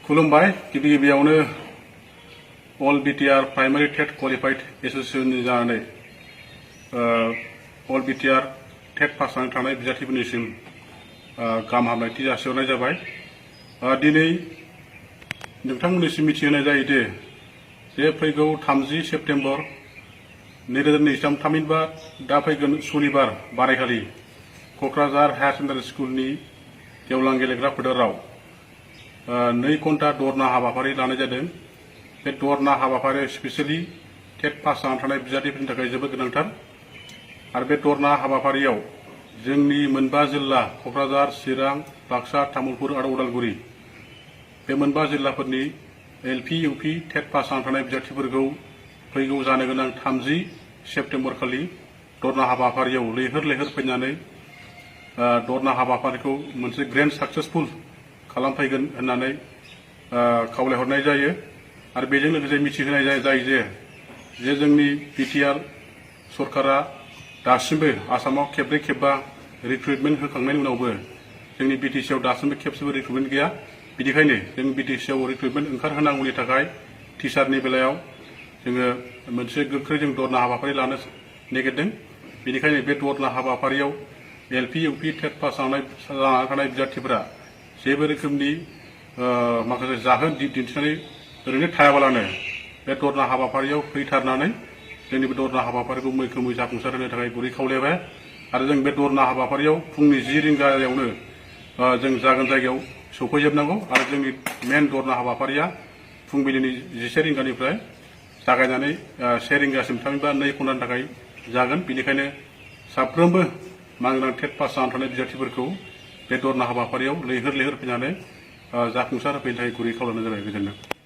खुलुमबाय गिबि गिबियावनो ALL BTR प्राइमारी टेट क्वालिफाइड एसोसिएशन जानानै ALL BTR टेट पास जानानै थानाय बिजाथिफोरनिसिम गाहाम हामलायथि जासिहरनाय जाबाय। दिनै नोंथांमोननिसिम मिथिहोनाय जायोदि जे फैगौ 30 सेप्तेम्बर 2023 थामहिनबा दा फैगोन सुनिबार बारायखालि क'क्राझार हायार सेकेन्डारि स्कुलनि गेवलां गेलेग्रा फोथाराव 2 घन्टा दरना हाबाफारि लानाय जादों। बे दरना हाबाफारिया स्पेशली टेट पास जानानै थानाय बिजाथिफोरनि थाखाय जोबोद गोनांथार आरो बे दरना हाबाफारियाव जोंनि मोनबा जिल्ला क'क्राझार, चिरां, बाक्सा, तामुलपुर आरो उदालगुरि बे मोनबा जिल्लाफोरनि LP, UP टेट पास जानानै थानाय बिजाथिफोरखौ फैगौ जानो गोनां 30 सेप्तेम्बर खालि दरना हाबाफारियाव लैहोर लैहोर फैनानै दरना हाबाफारिखौ मोनसे ग्रेन्ड साक्सेसफुल खालामफैगोन होननानै खावलायहरनाय जायो आरो बेजों लोगोसे मिथिहोनाय जायो जे जोंनि बिटिआर सरकारा दासिमबो आसामाव खेबब्रै खेबबा रिक्रुटमेन्ट होखांनायनि उनावबो जोंनि बिटिसिआव दासिमबो खेबसेबो रिक्रुटमेन्ट गैया। बिनिखायनो जों बिटिसिआव रिक्रुटमेन्ट ओंखारहोनांगौनि थाखाय टिचारनि बेलायाव जोङो मोनसे गोख्रै जों दरना हाबाफारि लानो नागिरदों। बेनिखायनो बे दरना हाबाफारियाव LP, UP टेट पास जानानै थानाय बिजाथिफोरा जेबो रोखोमनि माखासे जाहोन दिन्थिनानै ओरैनो थायाबालानो बे दरना हाबाफारियाव फैथारनानै जोंनि बे दरना हाबाफारिखौ मैखोमै जाफुंसार होनो थाखाय गुरै खावलायबाय आरो जों बे दरना हाबाफारियाव फुंनि 10 रिंगायावनो जों जागोन जायगायाव सौफैजोबनांगौ आरो जोंनि मेन दरना हाबाफारिया फुंबिलिनि 11 रिंगानिफ्राय जागायनानै 1 रिंगासिम थामहिनबा 2 घन्टानि थाखाय जागोन। बेनिखायनो साफ्रोमबो मानगोनां टेट पास जानानै थानाय बिजाथिफोरखौ बे दरना हाबाफारियाव लैहोर लैहोर फैनानै जाफुंसार होफैनो थाखाय गुरै खावलायनाय जाबाय। गोजोनथों।